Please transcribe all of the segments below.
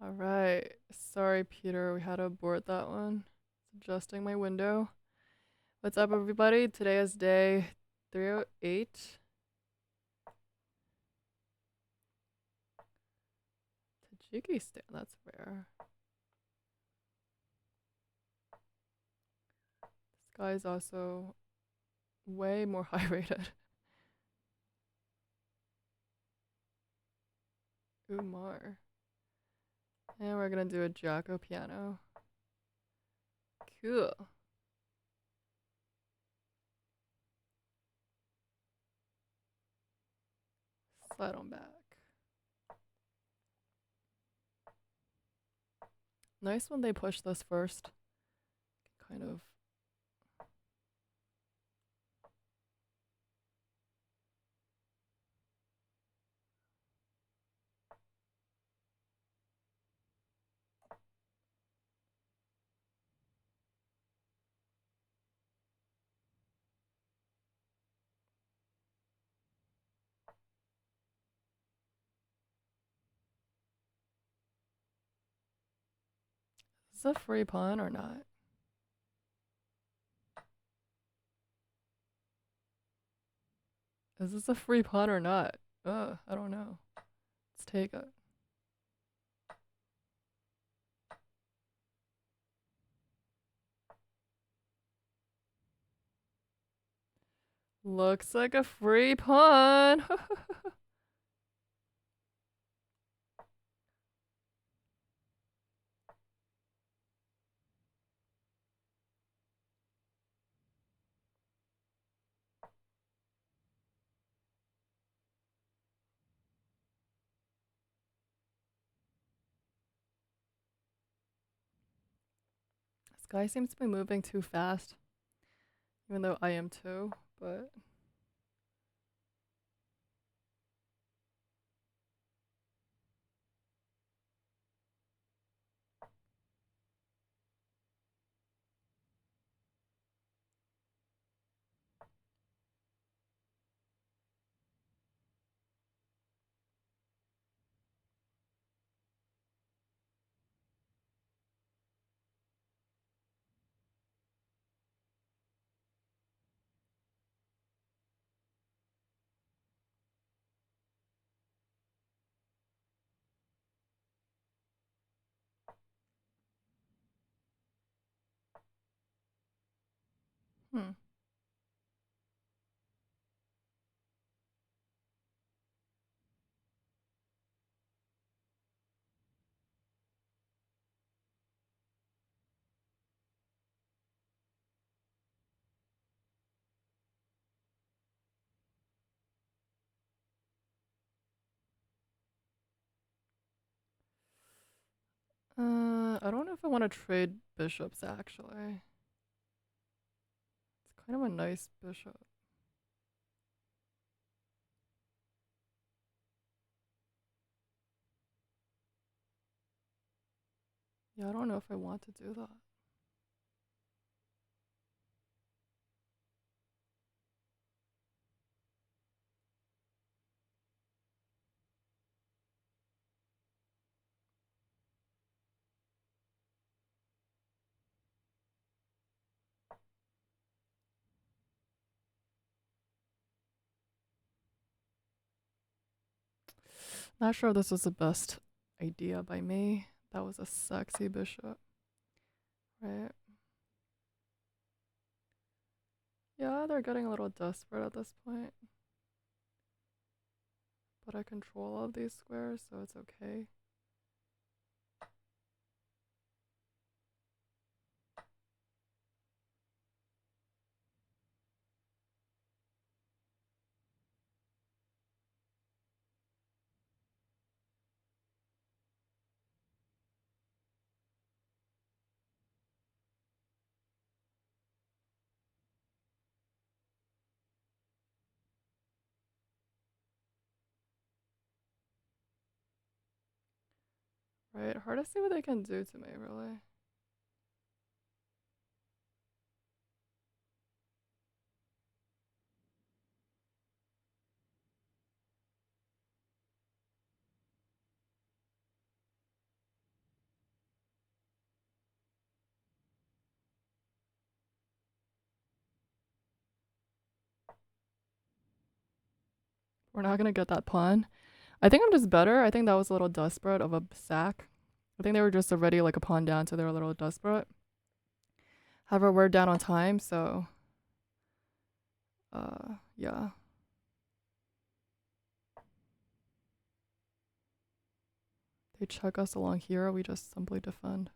All right. Sorry, Peter. We had to abort that one. Adjusting my window. What's up, everybody? Today is day 308. Tajikistan. That's rare. This guy is also way more high rated. Umar. And we're gonna do a Jacko piano. Cool. Slide on back. Nice when they push this first. Kind of. Is this a free pawn or not? Is this a free pawn or not? I don't know. Let's take it. Looks like a free pawn. This guy seems to be moving too fast. Even though I am too, but... Hmm. I don't know if I want to trade bishops, actually. It's kind of a nice bishop. Yeah, I don't know if I want to do that. Not sure if this was the best idea by me. That was a sexy bishop. Right? Yeah, they're getting a little desperate at this point. But I control all of these squares, so it's okay. Right? Hard to see what they can do to me, really. We're not gonna get that pawn. I think I'm just better. I think that was a little desperate of a sack. I think they were just already like a pawn down, so they were a little desperate. However, we're down on time, so yeah. They check us along here, we just simply defend.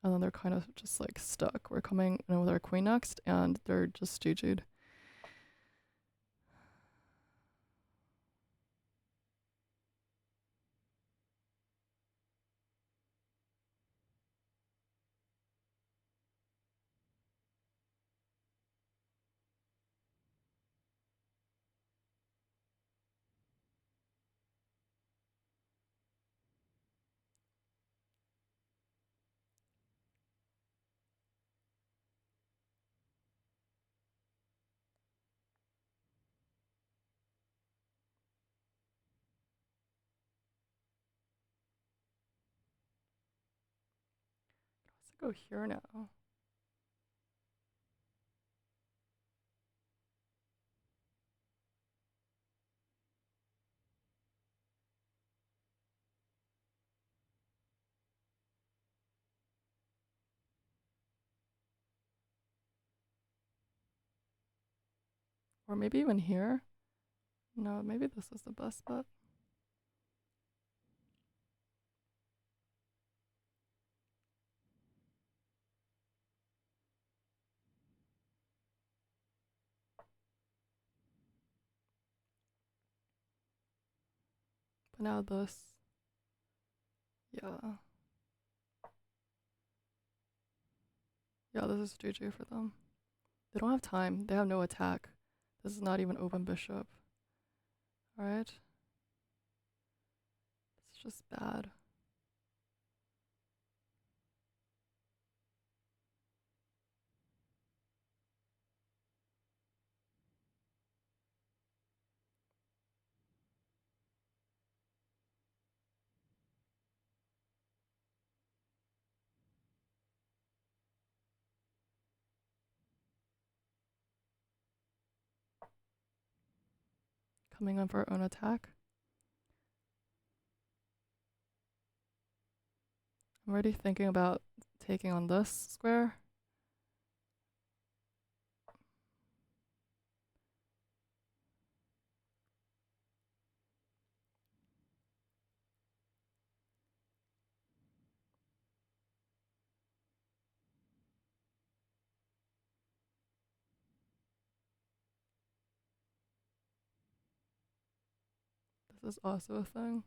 And then they're kind of just like stuck. We're coming in with our queen next, and they're just GG'd. Let's go here now. Or maybe even here. No, maybe this is the best bet. But now this. Yeah. Yeah, this is GG for them. They don't have time. They have no attack. This is not even open bishop. Alright. It's just bad. Coming on for our own attack. I'm already thinking about taking on this square. This is also a thing.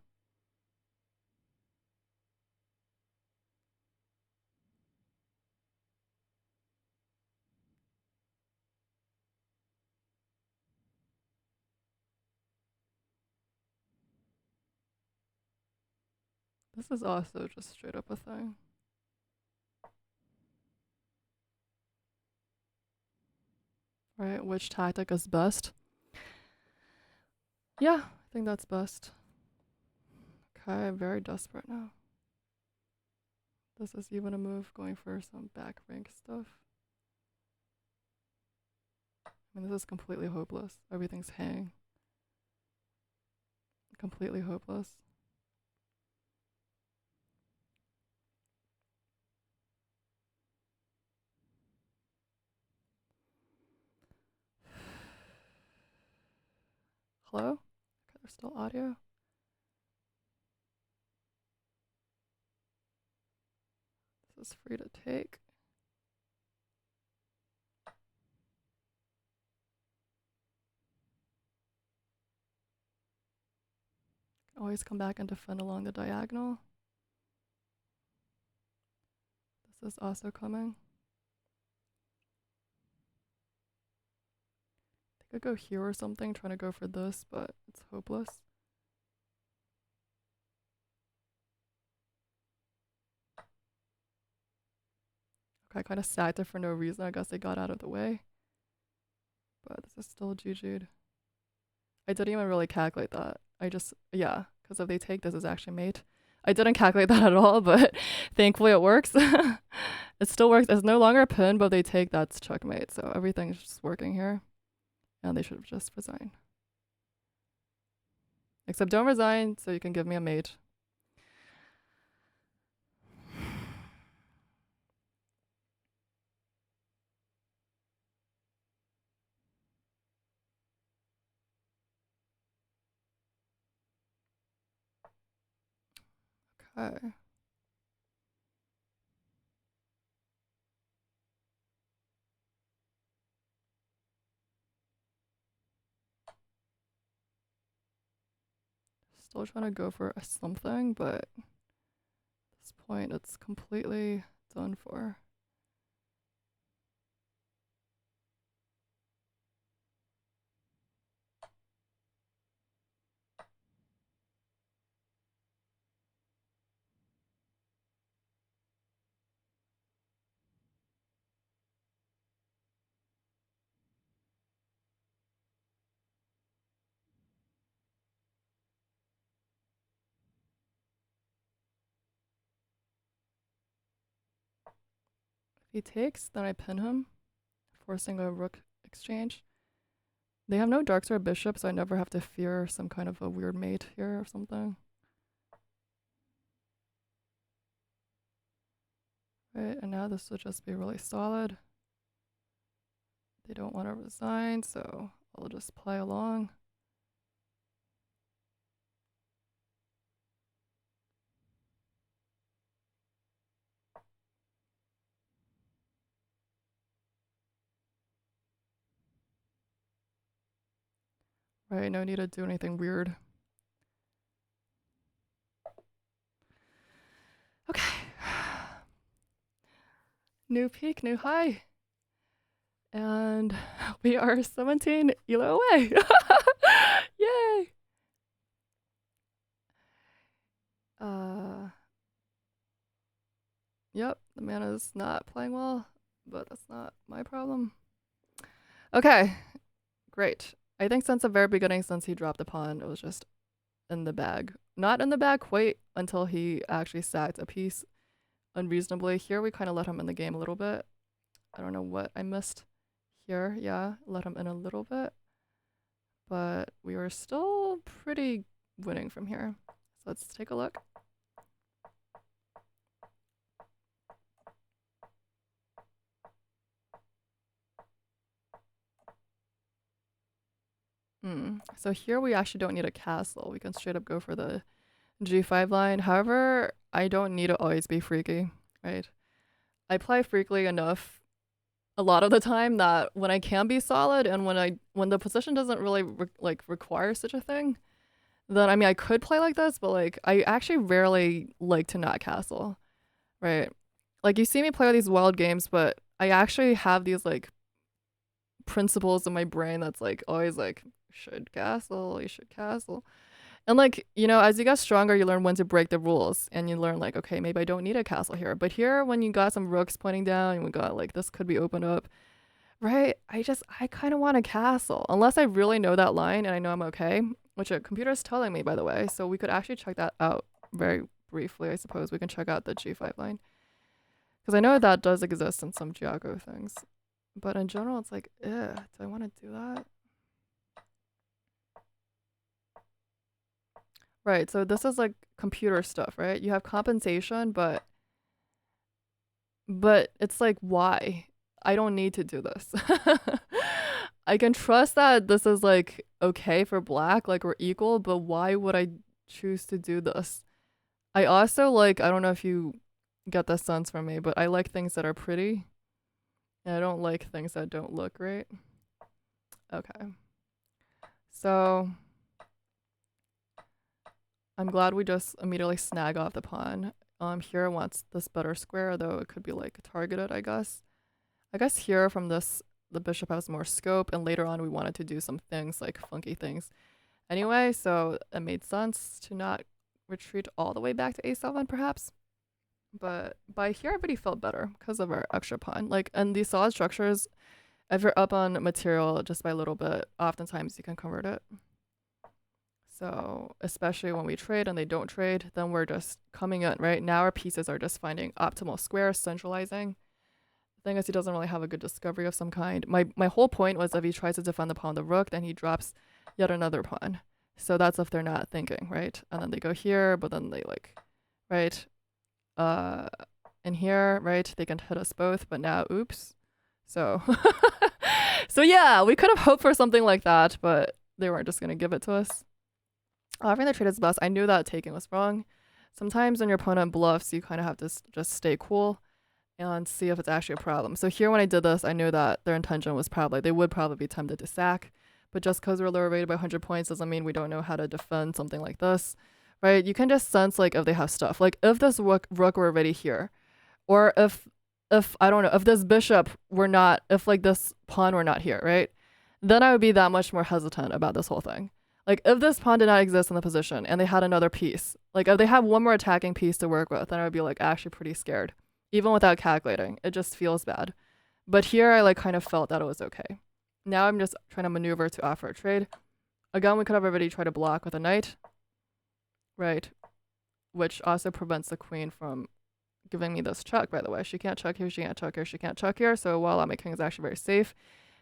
This is also just straight up a thing. Right, which tactic is best? Yeah, I think that's best. Okay, I'm very desperate now. This is even a move going for some back rank stuff. I mean, this is completely hopeless. Everything's hanging. Completely hopeless. Hello? Okay, there's still audio. This is free to take. Can always come back and defend along the diagonal. This is also coming. I could go here or something, trying to go for this, but it's hopeless. Okay, I kind of sacked it for no reason. I guess they got out of the way. But this is still GG'd. I didn't even really calculate that. I just, yeah, because if they take, this is actually mate. I didn't calculate that at all, but thankfully it works. It still works. It's no longer a pin, but they take that's checkmate. So everything's just working here. And they should have just resigned. Except don't resign so you can give me a mate. Okay. Still trying to go for a something, but at this point it's completely done for. If he takes, then I pin him, forcing a rook exchange. They have no darks or bishop, so I never have to fear some kind of a weird mate here or something. Right, and now this would just be really solid. They don't want to resign, so I'll just play along. Right, no need to do anything weird. Okay. New peak, new high. And we are 17 elo away. Yay! Yep, the mana's not playing well, but that's not my problem. Okay, great. I think since the very beginning, since he dropped the pawn, it was just in the bag. Not in the bag quite until he actually sacked a piece unreasonably. Here we kind of let him in the game a little bit. I don't know what I missed here. Yeah, let him in a little bit. But we were still pretty winning from here. So let's take a look. So here we actually don't need a castle. We can straight up go for the G5 line. However, I don't need to always be freaky, right? I play freakily enough a lot of the time that when I can be solid and when the position doesn't really require such a thing, then I mean I could play like this, but like I actually rarely like to not castle, right? Like you see me play these wild games, but I actually have these like principles in my brain that's like always like you should castle. And like, you know, as you get stronger, you learn when to break the rules and you learn like, okay, maybe I don't need a castle here. But here when you got some rooks pointing down and we got like this could be opened up, right? I kind of want a castle unless I really know that line and I know I'm okay, which a computer is telling me by the way. So we could actually check that out very briefly. I suppose we can check out the G5 line because I know that does exist in some Giaco things. But in general, it's like, do I want to do that? Right, so this is like computer stuff, right? You have compensation, but it's like, why? I don't need to do this. I can trust that this is like okay for black, like we're equal, but why would I choose to do this? I also like, I don't know if you get the sense from me, but I like things that are pretty. And I don't like things that don't look great. Okay. So I'm glad we just immediately snag off the pawn. Here wants this better square, though it could be like targeted, I guess. I guess here from this, the bishop has more scope, and later on we wanted to do some things, like funky things. Anyway, so it made sense to not retreat all the way back to a7, perhaps. But by here, everybody felt better because of our extra pawn. Like, and these solid structures, if you're up on material just by a little bit, oftentimes you can convert it. So especially when we trade and they don't trade, then we're just coming in, right? Now our pieces are just finding optimal squares, centralizing. The thing is he doesn't really have a good discovery of some kind. My whole point was if he tries to defend the pawn the rook, then he drops yet another pawn. So that's if they're not thinking, right? And then they go here, but then they like, right? In here, right? They can hit us both, but now, oops. So, so yeah, we could have hoped for something like that, but they weren't just gonna give it to us. Offering the trade is best. I knew that taking was wrong. Sometimes when your opponent bluffs, you kind of have to just stay cool and see if it's actually a problem. So here when I did this, I knew that their intention was they would probably be tempted to sack. But just because we're lower rated by 100 points doesn't mean we don't know how to defend something like this, right? You can just sense like if they have stuff. Like if this rook were already here, or if I don't know, if this bishop were not, if like this pawn were not here, right? Then I would be that much more hesitant about this whole thing. Like if this pawn did not exist in the position and they had another piece, like if they have one more attacking piece to work with, then I would be like actually pretty scared, even without calculating. It just feels bad. But here I like kind of felt that it was okay. Now I'm just trying to maneuver to offer a trade. Again, we could have already tried to block with a knight, right? Which also prevents the queen from giving me this check, by the way. She can't check here, she can't check here, she can't check here. So voila, my king is actually very safe.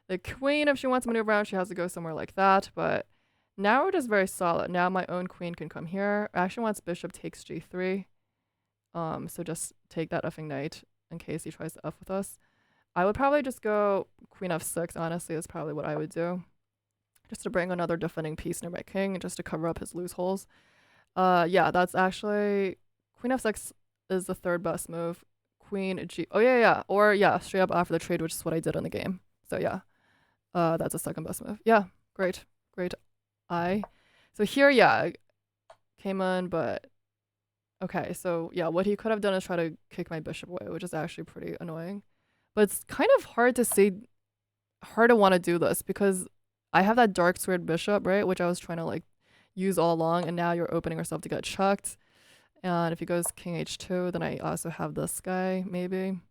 The queen, if she wants to maneuver around, she has to go somewhere like that. But now we're just very solid. Now my own queen can come here. Actually wants bishop takes g3. So just take that effing knight in case he tries to f with us. I would probably just go queen f6, honestly, is probably what I would do. Just to bring another defending piece near my king, just to cover up his loose holes. Yeah, that's actually... Queen f6 is the third best move. Queen g... Oh, yeah. Or, yeah, straight up offer the trade, which is what I did in the game. So, yeah. That's the second best move. Yeah, great. So here, yeah, came in, but... Okay, so, yeah, what he could have done is try to kick my bishop away, which is actually pretty annoying. But it's kind of hard to want to do this because I have that dark squared bishop, right? Which I was trying to like use all along, and now you're opening yourself to get chucked. And if he goes king h2, then I also have this guy, maybe.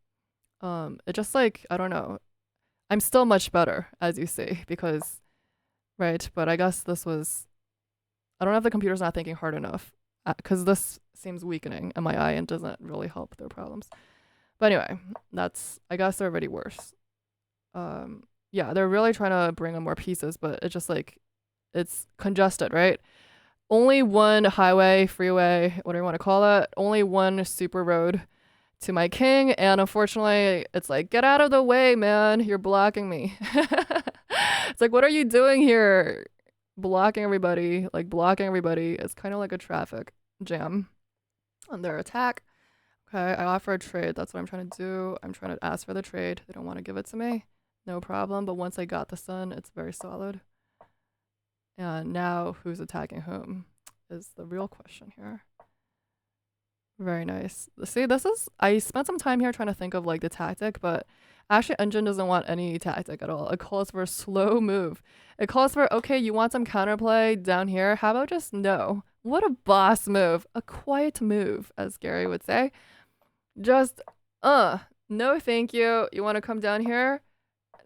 It just like, I don't know. I'm still much better, as you see, because, right? But I guess this was, I don't know if the computer's not thinking hard enough, because this seems weakening in my eye and doesn't really help their problems. But anyway, I guess they're already worse. Yeah, they're really trying to bring in more pieces, but it's just like, it's congested, right? Only one highway, freeway, whatever you want to call it, only one super road to my king, and unfortunately, it's like, get out of the way, man, you're blocking me. It's like, what are you doing here? Blocking everybody. It's kind of like a traffic jam on their attack. Okay, I offer a trade. That's what I'm trying to do. I'm trying to ask for the trade. They don't want to give it to me. No problem. But once I got the sun, it's very solid. And now who's attacking whom is the real question here. Very nice. See, I spent some time here trying to think of like the tactic, but actually Engine doesn't want any tactic at all. It calls for a slow move. It calls for, okay, you want some counterplay down here? How about just no? What a boss move. A quiet move, as Gary would say. Just, no thank you. You want to come down here?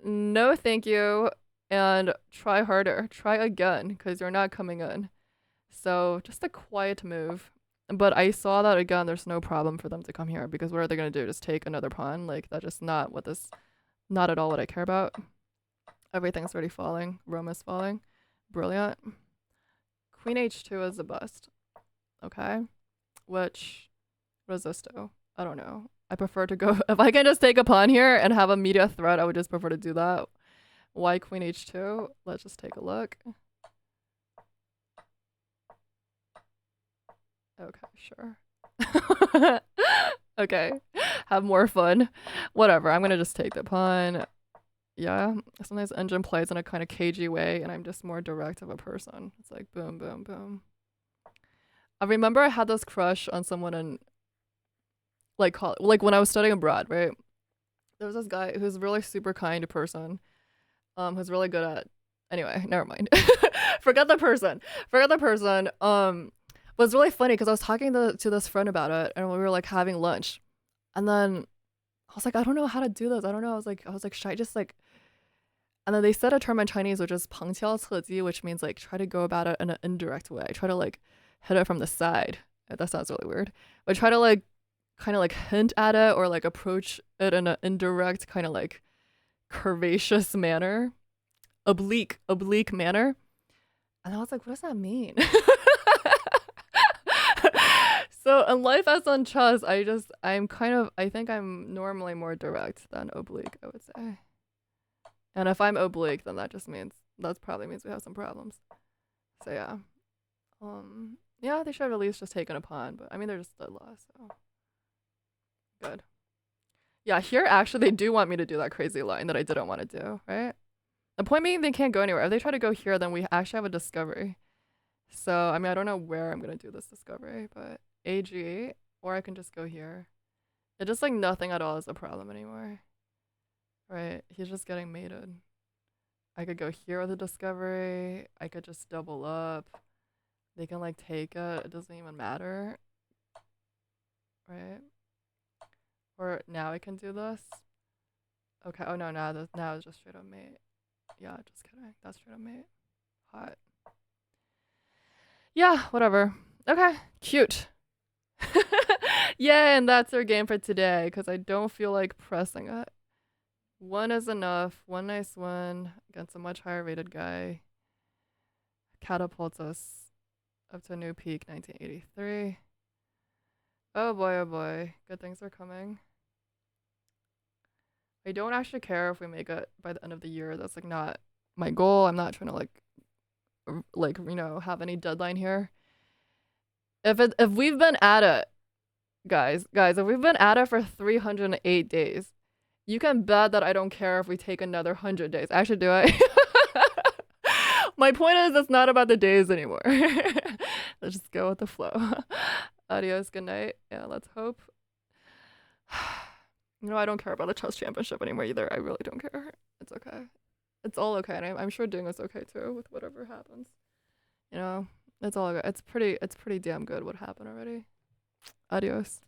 No thank you. And try harder. Try again, because you're not coming in. So, just a quiet move. But I saw that, again, there's no problem for them to come here, because what are they going to do? Just take another pawn? Like, that's just not at all what I care about. Everything's already falling. Rome is falling. Brilliant. Queen h2 is the best. Okay. What does this do? I don't know. I prefer to go... If I can just take a pawn here and have a media threat, I would just prefer to do that. Why queen h2? Let's just take a look. Okay, sure. Okay. Have more fun. Whatever. I'm going to just take the pawn. Yeah. Sometimes Engine plays in a kind of cagey way, and I'm just more direct of a person. It's like boom, boom, boom. I remember I had this crush on someone in like when I was studying abroad, right? There was this guy who's a really super kind person, who's really good at... Anyway, never mind. Forget the person. But it's really funny because I was talking to this friend about it, and we were like having lunch, and then I was like, I don't know how to do this. I don't know. I was like, should I just like... And then they said a term in Chinese which is 旁敲侧击, which means like try to go about it in an indirect way. Try to like hit it from the side. That sounds really weird. But try to like kind of like hint at it or like approach it in an indirect kind of like curvaceous manner, oblique manner. And I was like, what does that mean? So in life as on chess, I think I'm normally more direct than oblique, I would say. And if I'm oblique, then that probably means we have some problems. So yeah. Yeah, they should have at least just taken a pawn, but I mean they're just dead lost, so good. Yeah, here actually they do want me to do that crazy line that I didn't want to do, right? The point being they can't go anywhere. If they try to go here, then we actually have a discovery. So I mean I don't know where I'm gonna do this discovery, but AG, or I can just go here. It's just like nothing at all is a problem anymore. Right? He's just getting mated. I could go here with a discovery. I could just double up. They can like take it. It doesn't even matter. Right? Or now I can do this. Okay. Oh no, now it's just straight up mate. Yeah, just kidding. That's straight up mate. Hot. Yeah, whatever. Okay, cute. Yeah, and that's our game for today because I don't feel like pressing it. One is enough. One nice one against a much higher rated guy. Catapults us up to a new peak, 1983. Oh boy, oh boy. Good things are coming. I don't actually care if we make it by the end of the year. That's like not my goal. I'm not trying to like have any deadline here. If we've been at it, guys, if we've been at it for 308 days, you can bet that I don't care if we take another 100 days. Actually, do I? My point is, it's not about the days anymore. Let's just go with the flow. Adios, good night. Yeah, let's hope. I don't care about a chess championship anymore either. I really don't care. It's okay. It's all okay, and I'm sure doing is okay too with whatever happens. It's all good. It's pretty damn good what happened already. Adios.